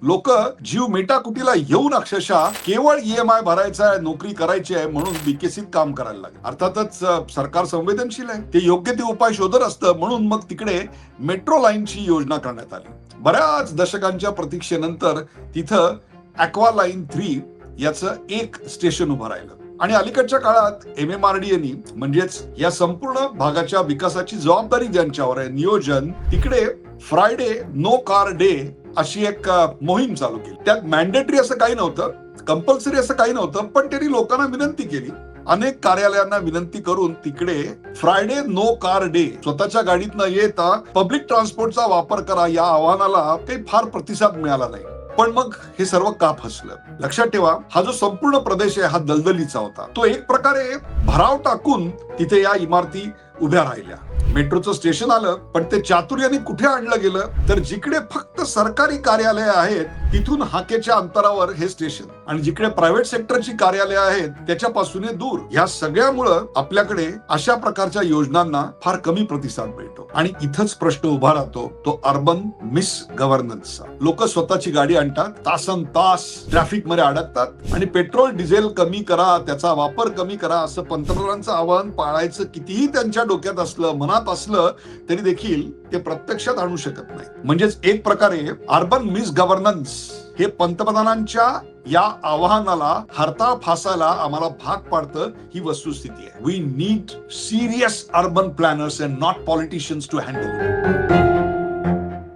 लोक जीव मेटाकुटीला येऊन अक्षरशः केवळ ईएमआय भरायचा आहे, नोकरी करायची आहे म्हणून बीकेसीत काम करायला लागले. अर्थातच सरकार संवेदनशील आहे, ते योग्य ते उपाय शोधत असतं. म्हणून मग तिकडे मेट्रो लाईनची योजना करण्यात आली. बऱ्याच दशकांच्या प्रतीक्षेनंतर तिथं ॲक्वा लाईन 3 याचं एक स्टेशन उभं राहिलं. आणि अलीकडच्या काळात एमएमआरडीएनी म्हणजेच या संपूर्ण भागाच्या विकासाची जबाबदारी ज्यांच्यावर आहे, नियोजन, तिकडे फ्रायडे नो कार डे अशी एक मोहीम चालू केली. त्यात मॅन्डेटरी असं काही नव्हतं, कंपल्सरी असं काही नव्हतं, पण त्यांनी लोकांना विनंती केली, अनेक कार्यालयांना विनंती करून तिकडे फ्रायडे नो कार डे, स्वतःच्या गाडीत न येता पब्लिक ट्रान्सपोर्टचा वापर करा, या आव्हानाला काही फार प्रतिसाद मिळाला नाही. पण मग हे सर्व का फसलं? लक्षात ठेवा, हा जो संपूर्ण प्रदेश आहे हा दलदलीचा होता. तो एक प्रकारे भराव टाकून तिथे या इमारती उभ्या राहिल्या. मेट्रोचं स्टेशन आलं, पण ते चातुर्याने कुठे आणलं गेलं तर जिकडे फक्त सरकारी कार्यालय आहेत तिथून हाकेच्या अंतरावर हे स्टेशन, आणि जिकडे प्रायव्हेट सेक्टरची कार्यालय आहेत त्याच्यापासून दूर. या सगळ्यामुळं आपल्याकडे अशा प्रकारच्या योजनांना फार कमी प्रतिसाद मिळतो. आणि इथंच प्रश्न उभा राहतो तो अर्बन मिस गव्हर्नन्सचा. लोक स्वतःची गाडी आणतात, तासन तास ट्रॅफिक मध्ये अडकतात, आणि पेट्रोल डिझेल कमी करा, त्याचा वापर कमी करा असं पंतप्रधानांचं आवाहन पाळायचं कितीही त्यांच्या डोक्यात असलं, मनात असलं तरी देखील ते प्रत्यक्षात आणू शकत नाही. म्हणजेच एक प्रकारे अर्बन मिस गव्हर्नन्स हे पंतप्रधानांच्या या आवाहनाला हरता फासायला आम्हाला भाग पाडतं, ही वस्तुस्थिती आहे. We need serious urban planners and not politicians to handle.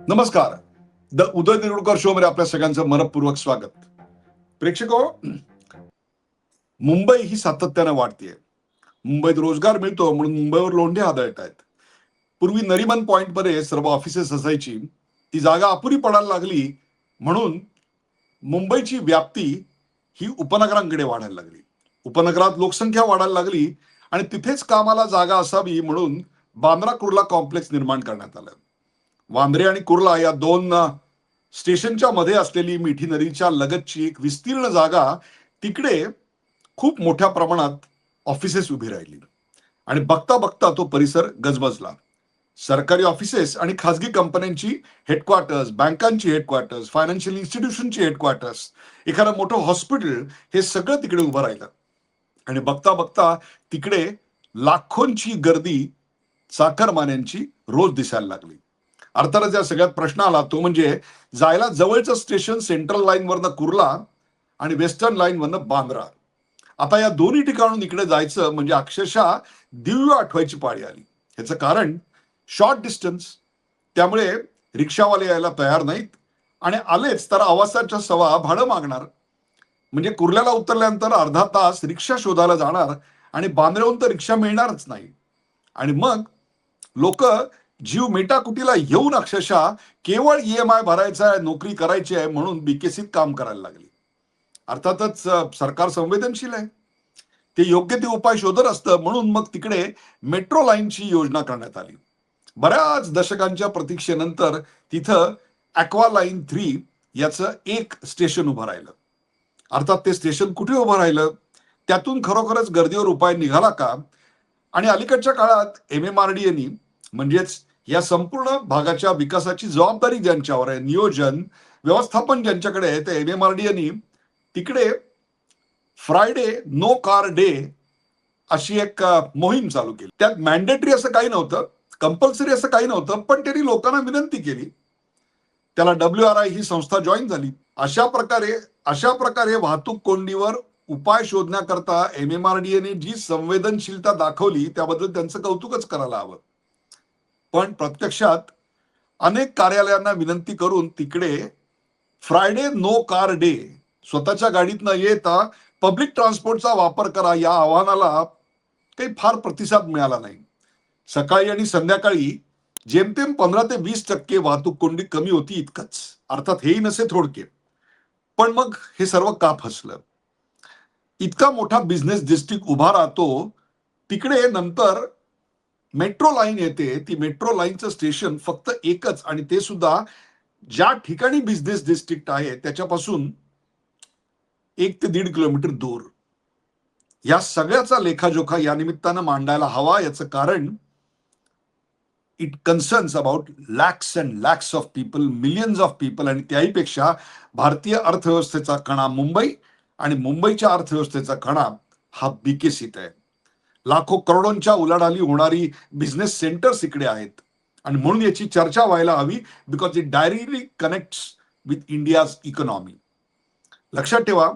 नमस्कार, द उदय निरुडकर शो मध्ये आपल्या सगळ्यांचं मनपूर्वक स्वागत. प्रेक्षको, मुंबई ही सातत्याने वाढतीये. मुंबईत रोजगार मिळतो म्हणून मुंबईवर लोंढे आदळत आहेत. पूर्वी नरिमन पॉइंट मध्ये सर्व ऑफिसेस असायची, ती जागा अपुरी पडायला लागली म्हणून मुंबईची व्याप्ती ही उपनगरांकडे वाढायला लागली. उपनगरात लोकसंख्या वाढायला लागली आणि तिथेच कामाला जागा असावी म्हणून बांद्रा कुर्ला कॉम्प्लेक्स निर्माण करण्यात आलं. वांद्रे आणि कुर्ला या दोन स्टेशनच्या मध्ये असलेली मिठी नदीच्या लगतची एक विस्तीर्ण जागा, तिकडे खूप मोठ्या प्रमाणात ऑफिसेस उभी राहिली. आणि बघता बघता तो परिसर गजबजला. सरकारी ऑफिसेस आणि खासगी कंपन्यांची हेडक्वार्टर्स, बँकांची हेडक्वार्टर्स, फायनान्शियल इन्स्टिट्यूशनची हेडक्वार्टर्स, एखादं मोठं हॉस्पिटल, हे सगळं तिकडे उभं राहिलं. आणि बघता बघता तिकडे लाखोंची गर्दी चाकरमान्यांची रोज दिसायला लागली. अर्थातच या सगळ्यात प्रश्न आला तो म्हणजे जायला जवळचं स्टेशन सेंट्रल लाईन वरनं कुर्ला आणि वेस्टर्न लाईन वरनं बांद्रा. आता या दोन्ही ठिकाणून इकडे जायचं म्हणजे अक्षरशः दिव्य आठवायची पाळी आली. ह्याचं कारण शॉर्ट डिस्टन्स, त्यामुळे रिक्षावाले यायला तयार नाहीत, आणि आलेच तर आवासाच्या सवा भाडं मागणार. म्हणजे कुर्ल्याला उतरल्यानंतर अर्धा तास रिक्षा शोधायला जाणार आणि बांद्र्याहून तर रिक्षा मिळणारच नाही. आणि मग लोक जीव मेटाकुटीला येऊन अक्षरशः केवळ ईएमआय भरायचा आहे, नोकरी करायची आहे म्हणून बीकेसीत काम करायला लागली. अर्थातच सरकार संवेदनशील आहे, ते योग्य ते उपाय शोधत असतं. म्हणून मग तिकडे मेट्रो लाईनची योजना करण्यात आली. बऱ्याच दशकांच्या प्रतीक्षेनंतर तिथं ॲक्वा लाईन 3 याचं एक स्टेशन उभं राहिलं. अर्थात ते स्टेशन कुठे उभं राहिलं, त्यातून खरोखरच गर्दीवर उपाय निघाला का? आणि अलीकडच्या काळात एमएमआरडीएनी म्हणजेच या संपूर्ण भागाच्या विकासाची जबाबदारी ज्यांच्यावर आहे, नियोजन, व्यवस्थापन ज्यांच्याकडे आहे, ते एमएमआरडीएनी तिकडे फ्रायडे नो कार डे अशी एक मोहीम चालू केली. त्यात मॅन्डेटरी असं काही नव्हतं, कंपल्सरी असं काही नव्हतं, पण त्यांनी लोकांना विनंती केली. त्याला WRI ही संस्था जॉईन झाली. अशा प्रकारे वाहतूक कोंडीवर उपाय शोधण्याकरता एमएमआरडीएने जी संवेदनशीलता दाखवली त्याबद्दल त्यांचं कौतुकच करायला हवं. पण प्रत्यक्षात अनेक कार्यालयांना विनंती करून तिकडे फ्रायडे नो कार डे, स्वतःच्या गाडीत न येता पब्लिक ट्रान्सपोर्टचा वापर करा, या आव्हानाला काही फार प्रतिसाद मिळाला नाही. सकाळी आणि संध्याकाळी जेमतेम 15 ते 20% वाहतूक कोंडी कमी होती, इतकंच. अर्थात हेही नसे थोडके. पण मग हे सर्व का फसलं? इतका मोठा बिझनेस डिस्ट्रिक्ट उभा राहतो, तिकडे नंतर मेट्रो लाईन येते. ती मेट्रो लाईनचं स्टेशन फक्त एकच, आणि ते सुद्धा ज्या ठिकाणी बिझनेस डिस्ट्रिक्ट आहे त्याच्यापासून 1 ते 1.5 किलोमीटर दूर. या सगळ्याचा लेखाजोखा या निमित्तानं मांडायला हवा. याचं कारण it concerns about lakhs and lakhs of people, millions of people. आणि त्याहीपेक्षा भारतीय अर्थव्यवस्थेचा कणा मुंबई आणि मुंबईच्या अर्थव्यवस्थेचा कणा हा बीकेसीत आहे. लाखो करोडोंच्या उलाढाली होणारी बिझनेस सेंटर्स इकडे आहेत आणि म्हणून याची चर्चा व्हायला हवी, because it directly connects with India's economy. लक्षात ठेवा,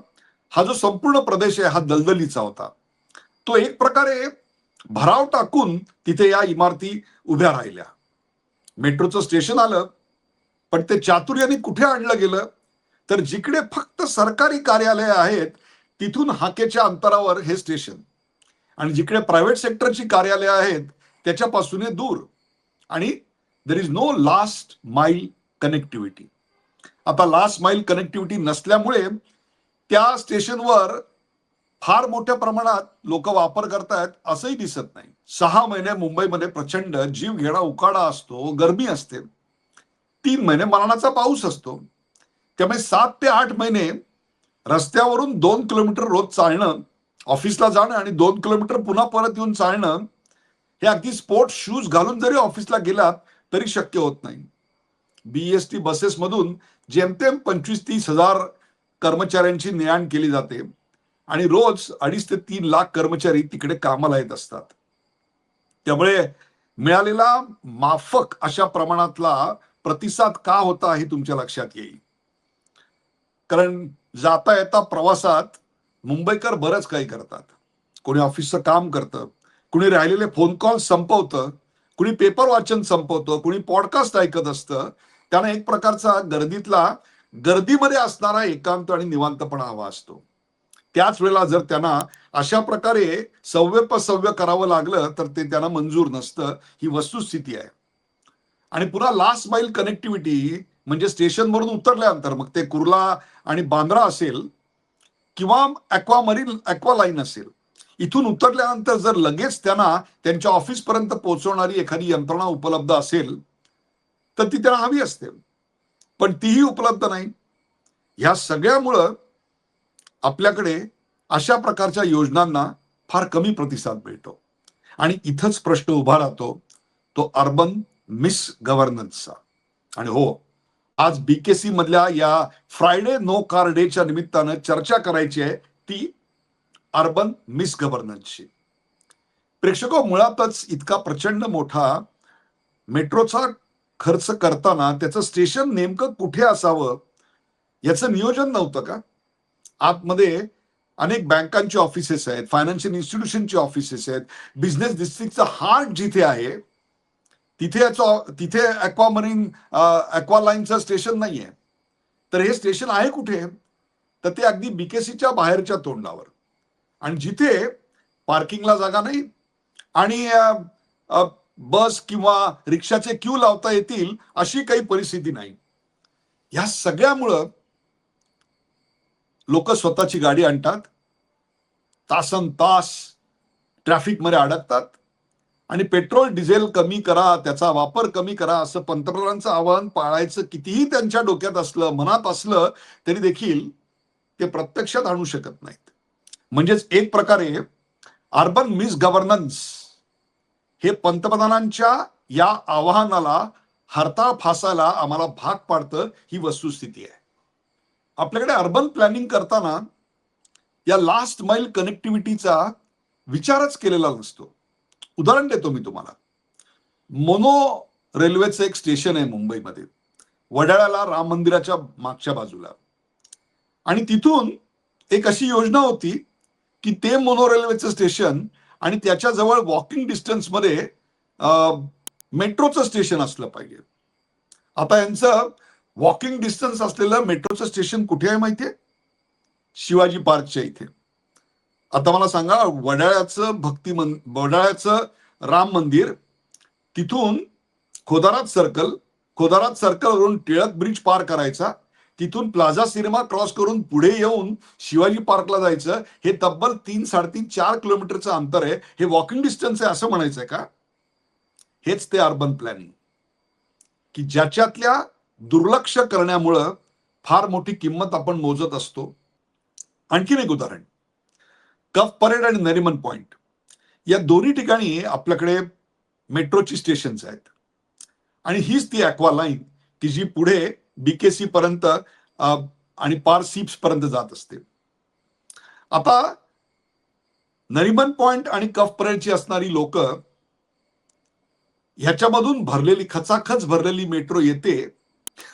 हा जो संपूर्ण प्रदेश आहे हा दलदलीचा होता. तो एक प्रकारे भराव टाकून तिथे या इमारती उभ्या राहिल्या. मेट्रोचं स्टेशन आलं, पण ते चातुर्याने कुठे आणलं गेलं, तर जिकडे फक्त सरकारी कार्यालय आहेत तिथून हाकेच्या अंतरावर हे स्टेशन, आणि जिकडे प्रायव्हेट सेक्टरची कार्यालय आहेत त्याच्यापासून दूर, आणि देर इज नो लास्ट माइल कनेक्टिव्हिटी. आता लास्ट माइल कनेक्टिव्हिटी नसल्यामुळे त्या स्टेशनवर फार मोठ्या प्रमाणात लोक वापर करतायत असंही दिसत नाही. 6 महिने मुंबईमध्ये प्रचंड जीव घेणा उकाडा असतो, गरमी असते. 3 महिने मरणाचा पाऊस असतो. त्यामुळे 7 ते 8 महिने रस्त्यावरून 2 किलोमीटर रोज चालणं, ऑफिसला जाणं आणि 2 किलोमीटर पुन्हा परत येऊन चालणं, हे अगदी स्पोर्ट्स शूज घालून जरी ऑफिसला गेलात तरी शक्य होत नाही. बीएसटी बसेसमधून जेमतेम 25-30 हजार कर्मचाऱ्यांची ने-आण केली जाते आणि रोज 2.5 ते 3 लाख कर्मचारी तिकडे कामाला येत असतात. त्यामुळे मिळालेला माफक अशा प्रमाणातला प्रतिसाद का होता हे तुमच्या लक्षात येईल. कारण जाता येता प्रवासात मुंबईकर बरंच काही करतात. कोणी ऑफिसचं काम करतं, कुणी राहिलेले फोन कॉल संपवतं, कुणी पेपर वाचन संपवतं, कुणी पॉडकास्ट ऐकत असतं. त्याने एक प्रकारचा गर्दीमध्ये असणारा एकांत आणि निवांतपणा हवा असतो. त्याच वेळेला जर त्यांना अशा प्रकारे सव्य करावं लागलं तर ते त्यांना मंजूर नसतं. ही वस्तुस्थिती आहे. आणि पुन्हा लास्ट माइल कनेक्टिव्हिटी म्हणजे स्टेशनवरून उतरल्यानंतर, मग ते कुर्ला आणि बांद्रा असेल किंवा ॲक्वा लाईन असेल, इथून उतरल्यानंतर जर लगेच त्यांना त्यांच्या ऑफिसपर्यंत पोहोचवणारी एखादी यंत्रणा उपलब्ध असेल तर ती त्यांना हवी असते, पण तीही उपलब्ध नाही. ह्या सगळ्यामुळं आपल्याकडे अशा प्रकारच्या योजनांना फार कमी प्रतिसाद मिळतो. आणि इथंच प्रश्न उभा राहतो तो अर्बन मिस गव्हर्नन्सचा. आणि हो, आज बीकेसी मधल्या या फ्रायडे नो कार डेच्या निमित्तानं चर्चा करायची आहे ती अर्बन मिस गव्हर्नन्सची. प्रेक्षको, मुळातच इतका प्रचंड मोठा मेट्रोचा खर्च करताना त्याचं स्टेशन नेमकं कुठे असावं याचं नियोजन नव्हतं का? आतमध्ये अनेक बँकांची ऑफिसेस आहेत, फायनान्शियल इन्स्टिट्यूशनची ऑफिसेस आहेत, बिझनेस डिस्ट्रिक्टचा हार्ट जिथे आहे तिथे ॲक्वा लाईनचं स्टेशन नाहीये. तर हे स्टेशन आहे कुठे? तर ते अगदी बीकेसीच्या बाहेरच्या तोंडावर, आणि जिथे पार्किंगला जागा नाही आणि बस किंवा रिक्षाचे क्यू लावता येतील अशी काही परिस्थिती नाही. ह्या सगळ्यामुळं लोक स्वतःची गाडी आणतात, तासन तास ट्रॅफिकमध्ये अडकतात, आणि पेट्रोल डिझेल कमी करा, त्याचा वापर कमी करा असं पंतप्रधानांचं आवाहन पाळायचं कितीही त्यांच्या डोक्यात असलं, मनात असलं तरी देखील ते प्रत्यक्षात आणू शकत नाहीत. म्हणजेच एक प्रकारे अर्बन मिस गव्हर्नन्स हे पंतप्रधानांच्या या आवाहनाला हरताळ फासायला आम्हाला भाग पाडतं, ही वस्तुस्थिती आहे. आपल्याकडे अर्बन प्लॅनिंग करताना या लास्ट माइल कनेक्टिव्हिटीचा विचारच केलेला नसतो. उदाहरण देतो मी तुम्हाला. मोनो रेल्वेचं एक स्टेशन आहे मुंबईमध्ये, वडाळ्याला राम मंदिराच्या मागच्या बाजूला, आणि तिथून एक अशी योजना होती की ते मोनो रेल्वेचं स्टेशन आणि त्याच्या जवळ वॉकिंग डिस्टन्समध्ये मेट्रोचं स्टेशन असलं पाहिजे. आता यांचं वॉकिंग डिस्टन्स असलेलं मेट्रोचं स्टेशन कुठे आहे माहितीये? शिवाजी पार्कच्या इथे. आता मला सांगा, वडाळ्याचं राम मंदिर, तिथून खोदारात सर्कलवरून टिळक ब्रिज पार करायचा, तिथून प्लाझा सिनेमा क्रॉस करून पुढे येऊन शिवाजी पार्कला जायचं. हे तब्बल 3-3.5-4 किलोमीटरचं अंतर आहे. हे वॉकिंग डिस्टन्स आहे असं म्हणायचंय का? हेच ते अर्बन प्लॅनिंग की ज्याच्यातल्या दुर्लक्ष करण्यामुळं फार मोठी किंमत आपण मोजत असतो. आणखीन एक उदाहरण, कफ परेड आणि नरिमन पॉइंट या दोन्ही ठिकाणी आपल्याकडे मेट्रोची स्टेशन्स आहेत. आणि हीच ती ॲक्वा लाईन की जी पुढे बीकेसी पर्यंत आणि पार सीप्स पर्यंत जात असते. आता नरिमन पॉइंट आणि कफ परेडची असणारी लोक ह्याच्यामधून भरलेली खचाखच भरलेली मेट्रो येते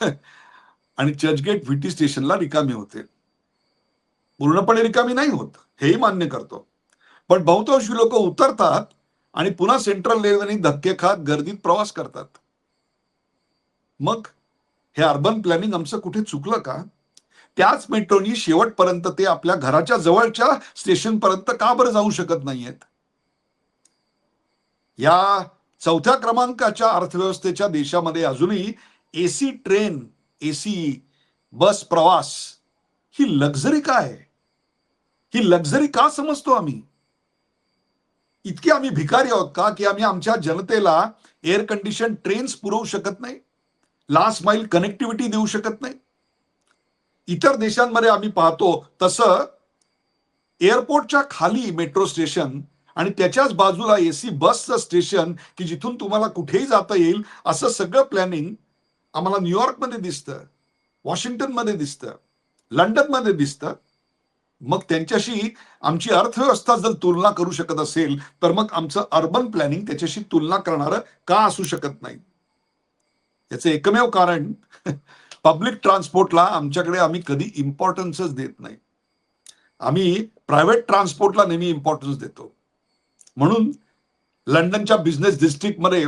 आणि चर्चगेट व्हीटी स्टेशनला रिकामी होते. पूर्णपणे रिकामी नाही होत, हेही मान्य करतो, पण बहुतांश लोक उतरतात आणि पुन्हा सेंट्रल रेल्वेने धक्के खात गर्दीत प्रवास करतात. मग हे अर्बन प्लॅनिंग आमचं कुठे चुकलं का? त्याच मेट्रोनी शेवटपर्यंत ते आपल्या घराच्या जवळच्या स्टेशन पर्यंत का बरं जाऊ शकत नाहीयेत? या चौथ्या क्रमांकाच्या अर्थव्यवस्थेच्या देशामध्ये अजूनही एसी ट्रेन, एसी बस प्रवास ही लक्झरी काय? ही लक्झरी का समजतो आम्ही? इतके आम्ही भिकारी आहोत का की आम्ही आमच्या जनतेला एअर कंडिशन ट्रेन्स पुरवू शकत नाही, लास्ट माइल कनेक्टिव्हिटी देऊ शकत नाही? इतर देशांमध्ये आम्ही पाहतो तसं एअरपोर्टच्या खाली मेट्रो स्टेशन आणि त्याच्याच बाजूला एसी बसचं स्टेशन की जिथून तुम्हाला कुठेही जाता येईल असं सगळं प्लॅनिंग आम्हाला न्यूयॉर्कमध्ये दिसतं, वॉशिंग्टनमध्ये दिसतं, लंडनमध्ये दिसतं. मग त्यांच्याशी आमची अर्थव्यवस्था जर तुलना करू शकत असेल तर मग आमचं अर्बन प्लॅनिंग त्याच्याशी तुलना करणारं का असू शकत नाही? याचं एकमेव कारण पब्लिक ट्रान्सपोर्टला आमच्याकडे आम्ही कधी इम्पॉर्टन्सच देत नाही. आम्ही प्रायव्हेट ट्रान्सपोर्टला नेहमी इम्पॉर्टन्स देतो. म्हणून लंडनच्या बिझनेस डिस्ट्रिक्टमध्ये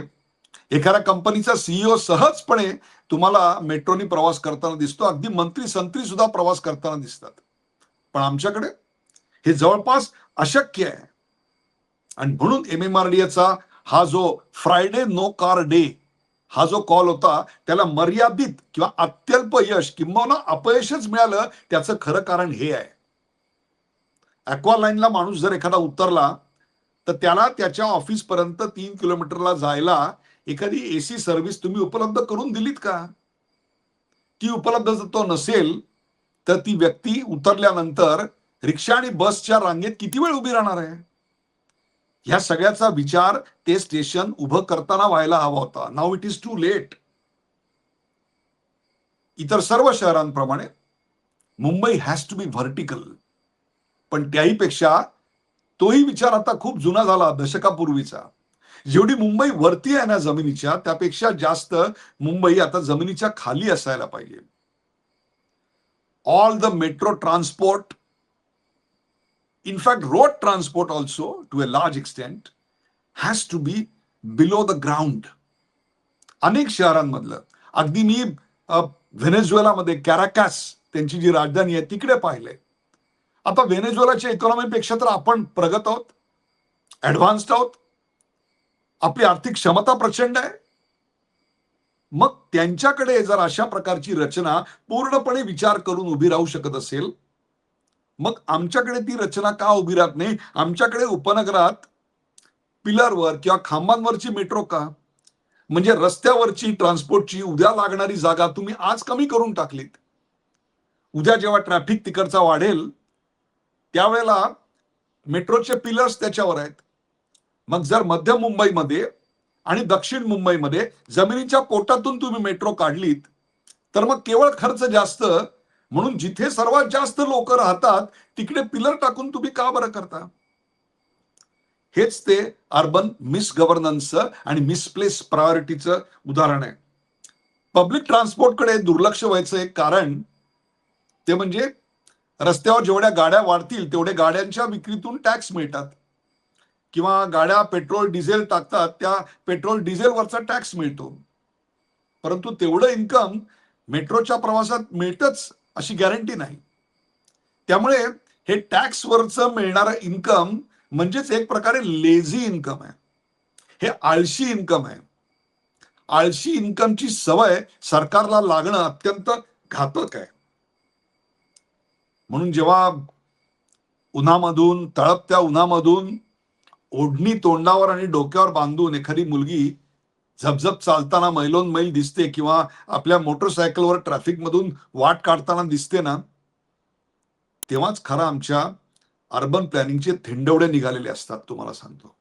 एखाद्या कंपनीचा सीईओ सहजपणे तुम्हाला मेट्रोनी प्रवास करताना दिसतो, अगदी मंत्री संत्री सुद्धा प्रवास करताना दिसतात. पण आमच्याकडे हे जवळपास अशक्य आहे. आणि म्हणून एमएमआरडीएचा हा जो फ्रायडे नो कार डे हा जो कॉल होता त्याला मर्यादित किंवा अत्यल्प यश किंवा अपयशच मिळालं, त्याचं खरं कारण हे आहे. ॲक्वा लाईनला माणूस जर एखादा उतरला तर त्याला त्याच्या ऑफिस पर्यंत 3 किलोमीटरला जायला एखादी एसी सर्व्हिस तुम्ही उपलब्ध करून दिलीत का? ती उपलब्ध जर तो नसेल तर ती व्यक्ती उतरल्यानंतर रिक्षा आणि बसच्या रांगेत किती वेळ उभी राहणार आहे? ह्या सगळ्याचा विचार ते स्टेशन उभं करताना व्हायला हवा होता. Now it is too late. इतर सर्व शहरांप्रमाणे Mumbai has to be vertical. पण त्याही पेक्षा तोही विचार आता खूप जुना झाला, दशकापूर्वीचा. जेवढी मुंबई वरती आहे ना जमिनीच्या, त्यापेक्षा जास्त मुंबई आता जमिनीच्या खाली असायला पाहिजे. All the metro transport, in fact road transport also to a large extent has to be below the ground. अनेक शहरांमधलं अगदी मी व्हेनेझुएलामध्ये कॅराकास त्यांची जी राजधानी आहे तिकडे पाहिलंय. आता व्हेनेझुएलाच्या इकॉनॉमीपेक्षा तर आपण प्रगत आहोत, ऍडव्हान्स्ड आहोत, आपली आर्थिक क्षमता प्रचंड आहे. मग त्यांच्याकडे जर अशा प्रकारची रचना पूर्णपणे विचार करून उभी राहू शकत असेल, मग आमच्याकडे ती रचना का उभी राहत नाही? आमच्याकडे उपनगरात पिलरवर किंवा खांबांवरची मेट्रो का? म्हणजे रस्त्यावरची ट्रान्सपोर्टची उद्या लागणारी जागा तुम्ही आज कमी करून टाकलीत. उद्या जेव्हा ट्रॅफिक तिकडचा वाढेल त्यावेळेला मेट्रोचे पिलर्स त्याच्यावर आहेत. मग जर मध्य मुंबईमध्ये आणि दक्षिण मुंबईमध्ये जमिनीच्या पोटातून तुम्ही मेट्रो काढलीत तर मग केवळ खर्च जास्त, म्हणून जिथे सर्वात जास्त लोक राहतात तिकडे पिलर टाकून तुम्ही का बरं करता? हेच ते अर्बन मिसगव्हर्नन्सचं आणि मिसप्लेस प्रायोरिटीचं उदाहरण आहे. पब्लिक ट्रान्सपोर्टकडे दुर्लक्ष व्हायचं एक कारण ते म्हणजे रस्त्यावर जेवढ्या गाड्या वाढतील तेवढे गाड्यांच्या विक्रीतून टॅक्स मिळतात, किंवा गाड्या पेट्रोल डिझेल टाकतात त्या पेट्रोल डिझेलवरचा टॅक्स मिळतो. परंतु तेवढं इन्कम मेट्रोच्या प्रवासात मिळतच अशी गॅरंटी नाही. त्यामुळे हे टॅक्सवरचं मिळणारं इन्कम म्हणजेच एक प्रकारे लेझी इन्कम आहे. हे आळशी इन्कम आहे. आळशी इन्कमची सवय सरकारला लागणं अत्यंत घातक आहे. म्हणून जेव्हा उन्हामधून, तळपत्या उन्हामधून ओढणी तोंडावर आणि डोक्यावर बांधून एखादी मुलगी झपझप चालताना मैलोन मैल दिसते किंवा आपल्या मोटरसायकलवर ट्रॅफिक मधून वाट काढताना दिसते ना, तेव्हाच खरं आमच्या अर्बन प्लॅनिंगचे थेंडवडे निघालेले असतात. तुम्हाला सांगतो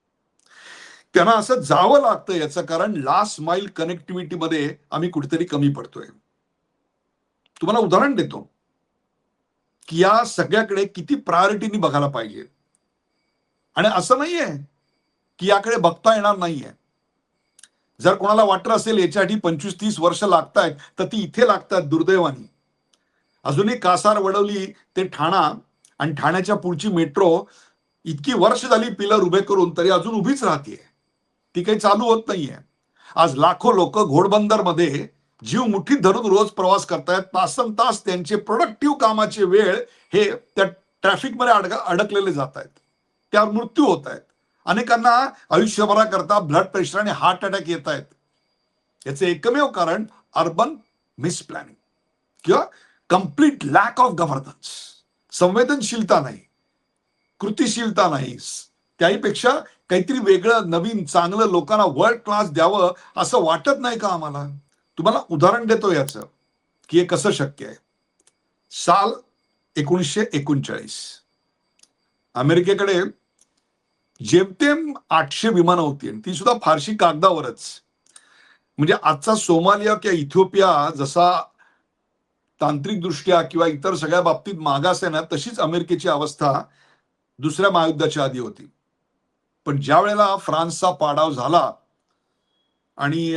त्यांना असं जावं लागतं याचं कारण लास्ट माइल कनेक्टिव्हिटीमध्ये आम्ही कुठेतरी कमी पडतोय. तुम्हाला उदाहरण देतो की या सगळ्याकडे किती प्रायोरिटीनी बघायला पाहिजे. आणि असं नाहीये की याकडे बघता येणार नाहीये. जर कोणाला वाटत असेल याच्यासाठी 25-30 वर्ष लागतायत, तर ती इथे लागतात दुर्दैवाने. अजूनही कासार, वडवली ते ठाणा आणि ठाण्याच्या पुढची मेट्रो इतकी वर्ष झाली पिलर उभे करून तरी अजून उभीच राहते. ती काही चालू होत नाहीये. आज लाखो लोक घोडबंदरमध्ये जीव मुठीत धरून रोज प्रवास करतायत. तासनतास त्यांचे प्रोडक्टिव्ह कामाचे वेळ हे त्या ट्रॅफिकमध्ये अडकलेले जात आहेत. त्यावर मृत्यू होत आहेत. अनेकांना आयुष्यभराकरता ब्लड प्रेशर आणि हार्ट अटॅक येत आहेत. याचे एकमेव कारण अर्बन मिसप्लॅनिंग किंवा कम्प्लीट लॅक ऑफ गव्हर्नन्स. संवेदनशीलता नाही, कृतिशीलता नाही. त्याहीपेक्षा काहीतरी वेगळं, नवीन, चांगलं लोकांना वर्ल्ड क्लास द्यावं असं वाटत नाही का आम्हाला? तुम्हाला उदाहरण देतो याचं की हे कसं शक्य आहे. साल 1939 अमेरिकेकडे जेमतेम 800 विमानं होती आणि ती सुद्धा फारशी कागदावरच. म्हणजे आजचा सोमालिया किंवा इथिओपिया जसा तांत्रिकदृष्ट्या किंवा इतर सगळ्या बाबतीत मागास आहे ना, तशीच अमेरिकेची अवस्था दुसऱ्या महायुद्धाच्या आधी होती. पण ज्या वेळेला फ्रान्सचा पाडाव झाला आणि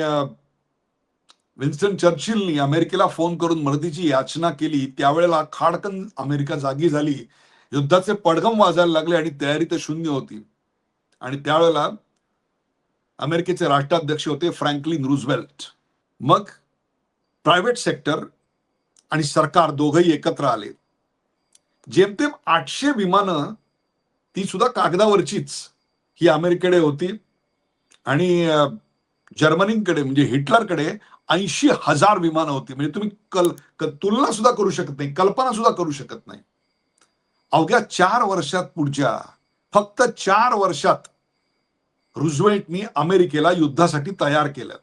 विन्स्टन चर्चिलनी अमेरिकेला फोन करून मदतीची याचना केली, त्यावेळेला खाडकन अमेरिका जागी झाली. युद्धाचे पडघम वाजायला लागले आणि तयारी तर शून्य होती. आणि त्यावेळेला अमेरिकेचे राष्ट्राध्यक्ष होते फ्रँकलिन रूझवेल्ट. मग प्रायव्हेट सेक्टर आणि सरकार दोघंही एकत्र आले. जेमतेम 800 विमानं, ती सुद्धा कागदावरचीच, ही अमेरिकेकडे होती. आणि जर्मनीकडे म्हणजे हिटलरकडे 80,000 विमानं होती. म्हणजे तुम्ही तुलना सुद्धा करू शकत नाही, कल्पना सुद्धा करू शकत नाही. अवघ्या 4 वर्षात, पुढच्या फक्त 4 वर्षात रूझवेल्टनी अमेरिकेला युद्धासाठी तयार केलं.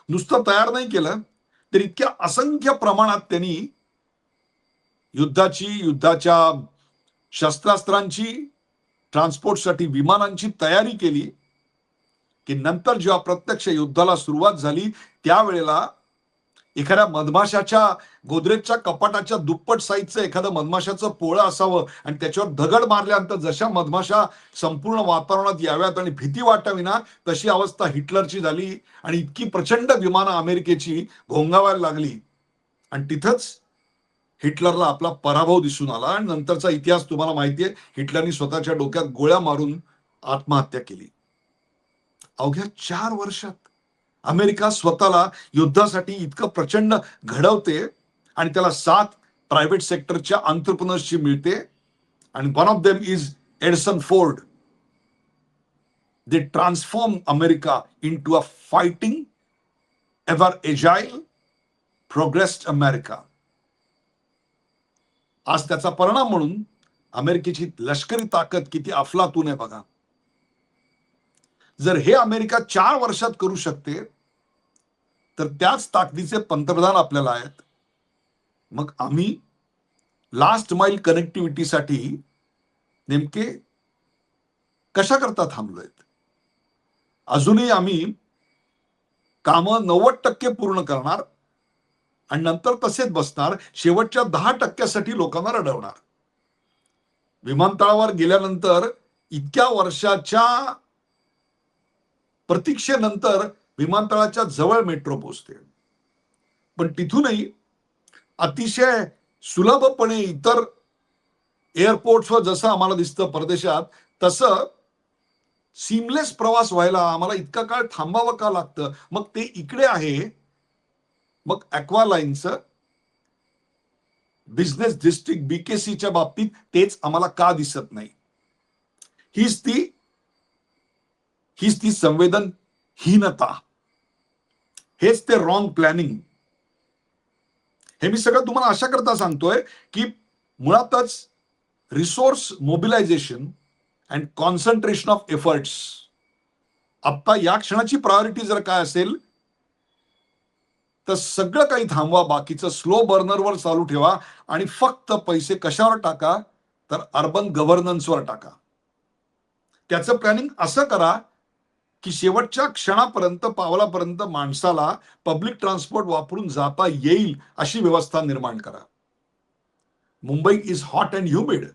नुसतं तयार नाही केलं तर इतक्या असंख्य प्रमाणात त्यांनी युद्धाच्या शस्त्रास्त्रांची, ट्रान्सपोर्टसाठी विमानांची तयारी केली की नंतर जेव्हा प्रत्यक्ष युद्धाला सुरुवात झाली त्यावेळेला एखाद्या मधमाशाच्या, गोदरेजच्या कपाटाच्या दुप्पट साईजचं एखादं मधमाशाचं पोळं असावं आणि त्याच्यावर दगड मारल्यानंतर जशा मधमाशा संपूर्ण वातावरणात याव्यात आणि भीती वाटावी ना, तशी अवस्था हिटलरची झाली. आणि इतकी प्रचंड विमानं अमेरिकेची घोंगावायला लागली. आणि तिथंच हिटलरला आपला पराभव दिसून आला. आणि नंतरचा इतिहास तुम्हाला माहितीये, हिटलरनी स्वतःच्या डोक्यात गोळ्या मारून आत्महत्या केली. अवघ्या 4 वर्षात अमेरिका स्वतःला युद्धासाठी इतकं प्रचंड घडवते आणि त्याला 7 प्रायव्हेट सेक्टरच्या एंटरप्रेन्योर्सची मिळते. आणि one of them is Edison Ford. They transform America into a fighting, ever agile, progressed America. आज त्याचा परिणाम म्हणून अमेरिकेची लष्करी ताकद किती अफलातून आहे बघा. जर हे अमेरिका 4 वर्षात करू शकते तर त्याच ताकदीचे पंतप्रधान आपल्याला आहेत. मग आम्ही लास्ट माइल कनेक्टिव्हिटीसाठी नेमके कशा करता थांबलोय? अजूनही आम्ही कामं 90% पूर्ण करणार आणि नंतर तसेच बसणार. शेवटच्या 10% साठी लोकांना रडवणार. विमानतळावर गेल्यानंतर इतक्या वर्षाच्या प्रतीक्षेनंतर विमानतळाच्या जवळ मेट्रो पोहोचते. पण तिथूनही अतिशय सुलभपणे इतर एअरपोर्ट्सवर जसं आम्हाला दिसतं परदेशात, तसं सीमलेस प्रवास व्हायला आम्हाला इतका काळ थांबावं का लागतं? मग ते इकडे आहे. मग ॲक्वा लाईनचं बिझनेस डिस्ट्रिक्ट बीकेसीच्या बाबतीत तेच आम्हाला का दिसत नाही? हीच ती संवेदनहीनता, हेच ते रॉंग प्लॅनिंग. हे मी सगळं तुम्हाला अशा करता सांगतोय की मुळातच resource mobilisation and concentration of efforts, आता या क्षणाची प्रायोरिटी जर काय असेल तर सगळं काही थांबवा, बाकीचं स्लो बर्नरवर चालू ठेवा आणि फक्त पैसे कशावर टाका? तर अर्बन गव्हर्नन्सवर टाका. त्याचं प्लॅनिंग असं करा की शेवटच्या क्षणापर्यंत पावलापर्यंत माणसाला पब्लिक ट्रान्सपोर्ट वापरून जाता येईल अशी व्यवस्था निर्माण करा. Mumbai is hot and humid.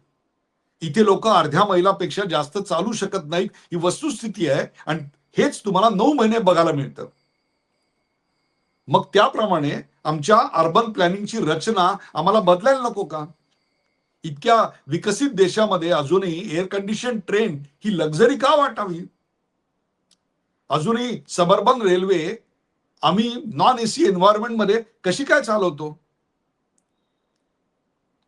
इथे लोक अर्ध्या मैलापेक्षा जास्त चालू शकत नाहीत, ही वस्तुस्थिती आहे आणि हेच तुम्हाला 9 महिने बघायला मिळतं. मग त्याप्रमाणे आमच्या अर्बन प्लॅनिंगची रचना आम्हाला बदलायला नको का? इतक्या विकसित देशामध्ये अजूनही एअर कंडिशन ट्रेन ही लक्झरी का वाटावी? अजूनही सबर्बन रेल्वे आम्ही नॉन एसी एन्व्हायरमेंट मध्ये कशी काय चालवतो?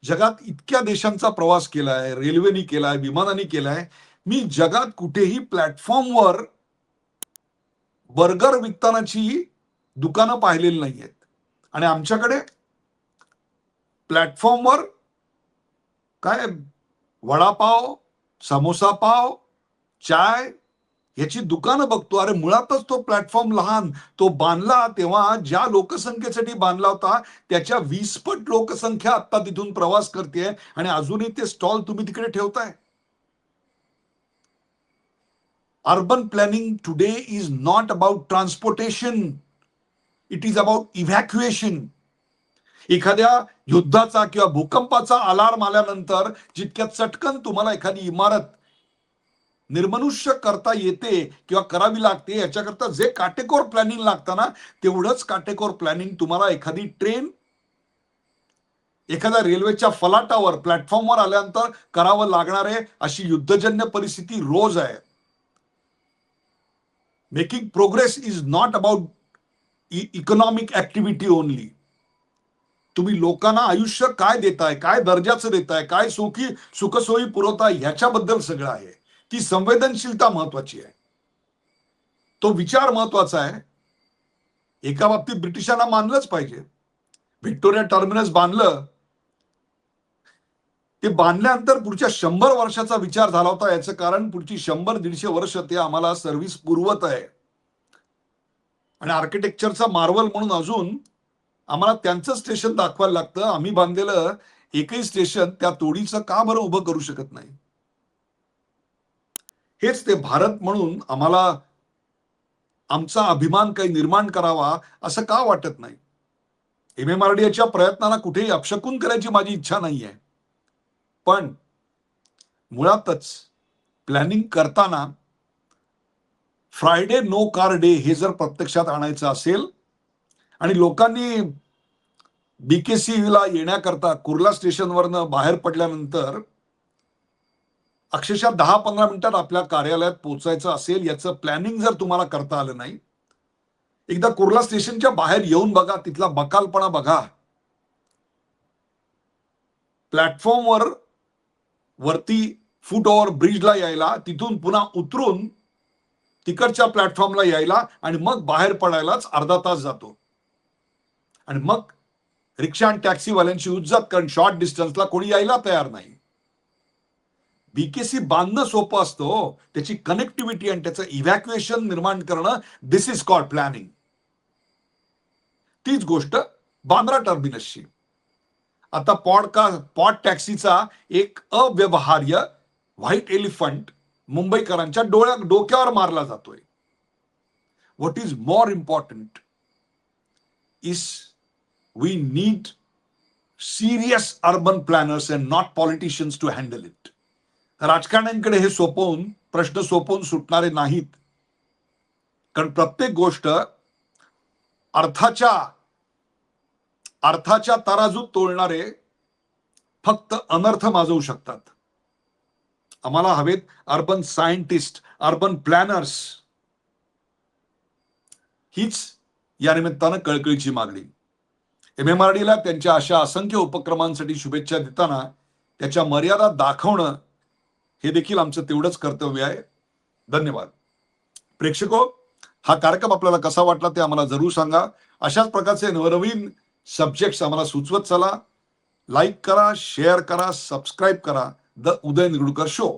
जगात इतक्या देशांचा प्रवास केलाय, रेल्वेनी केलाय, विमानाने केलाय. मी जगात कुठेही प्लॅटफॉर्मवर बर्गर विकतानाची दुकानं पाहिलेली नाहीयेत. आणि आमच्याकडे प्लॅटफॉर्मवर काय वडापाव, समोसा पाव, चाय याची दुकानं बघतो. अरे मुळातच तो प्लॅटफॉर्म लहान. तो बांधला तेव्हा ज्या लोकसंख्येसाठी बांधला होता त्याच्या 20 पट लोकसंख्या आता तिथून प्रवास करते आणि अजूनही ते स्टॉल तुम्ही तिकडे ठेवताय. Urban planning today is not about transportation, it is about evacuation. एखाद्या युद्धाचा किंवा भूकंपाचा अलार्म आल्यानंतर जितक्या चटकन तुम्हाला एखादी इमारत निर्मनुष्य करता येते किंवा करावी लागते, याच्याकरता जे काटेकोर प्लॅनिंग लागतं ना, तेवढंच काटेकोर प्लॅनिंग तुम्हाला एखादी ट्रेन एखाद्या रेल्वेच्या फलाटावर प्लॅटफॉर्मवर आल्यानंतर करावं लागणार आहे. अशी युद्धजन्य परिस्थिती रोज आहे. Making progress is not about economic activity only. तुम्ही लोकांना आयुष्य काय देताय, काय दर्जाचं देताय, काय सुखसोयी पुरवताय ह्याच्याबद्दल सगळं आहे. ती संवेदनशीलता महत्वाची आहे, तो विचार महत्वाचा आहे. एका बाबतीत ब्रिटिशांना मानलंच पाहिजे. व्हिक्टोरिया टर्मिनस बांधलं, ते बांधल्यानंतर पुढच्या 100 वर्षाचा विचार झाला होता. याचं कारण पुढची 100-150 वर्ष ते आम्हाला सर्व्हिस पुरवत आहे. आणि आर्किटेक्चरचा मार्वल म्हणून अजून आम्हाला त्यांचं स्टेशन दाखवायला लागतं. आम्ही बांधलेलं एकही स्टेशन त्या तोडीचं का बरं उभं करू शकत नाही? हेच ते भारत म्हणून आम्हाला आमचा अभिमान काही निर्माण करावा असं का वाटत नाही? MMRDAच्या प्रयत्नांना कुठेही अपशकुन करायची माझी इच्छा नाहीये. पण मुळातच प्लॅनिंग करताना फ्रायडे नो कार डे हे जर प्रत्यक्षात आणायचं असेल आणि लोकांनी BKC ला येण्याकरता कुर्ला स्टेशनवरनं बाहेर पडल्यानंतर अक्षरशः 10-15 मिनिटात आपल्या कार्यालयात पोहोचायचं असेल, याचं प्लॅनिंग जर तुम्हाला करता आलं नाही, एकदा कुर्ला स्टेशनच्या बाहेर येऊन बघा, तिथला बकालपणा बघा. प्लॅटफॉर्मवर वरती फुट ओव्हर ब्रिजला यायला, तिथून पुन्हा उतरून तिकडच्या प्लॅटफॉर्मला यायला आणि मग बाहेर पडायलाच अर्धा तास जातो. आणि मग रिक्षा आणि टॅक्सीवाल्यांची उज्जत, कारण शॉर्ट डिस्टन्सला कोणी यायला तयार नाही. BKC बांधणं सोपं असतं, त्याची कनेक्टिव्हिटी आणि त्याचं इव्हॅक्युएशन निर्माण करणं, दिस इज कॉल्ड प्लॅनिंग. तीच गोष्ट बांद्रा टर्मिनसची. आता पॉड टॅक्सीचा एक अव्यवहार्य व्हाईट एलिफंट मुंबईकरांच्या डोक्यावर मारला जातोय. What is more important is we need serious urban planners and not politicians to handle it. राजकारण्यांकडे हे प्रश्न सोपवून सुटणारे नाहीत. कारण प्रत्येक गोष्ट अर्थाच्या तराजूत तोलणारे फक्त अनर्थ माजवू शकतात. आम्हाला हवेत अर्बन सायंटिस्ट, अर्बन प्लॅनर्स. हीच या निमित्तानं कळकळीची मागणी. MMRDAला त्यांच्या अशा असंख्य उपक्रमांसाठी शुभेच्छा देताना त्याच्या मर्यादा दाखवणं हे देखील आमचं तेवढंच कर्तव्य आहे. धन्यवाद. प्रेक्षको, हा कार्यक्रम आपल्याला कसा वाटला ते आम्हाला जरूर सांगा. अशाच प्रकारचे नवनवीन सब्जेक्ट्स आम्हाला सुचवत चला. लाईक करा, शेअर करा, सबस्क्राईब करा. The Uday Nigudkar show.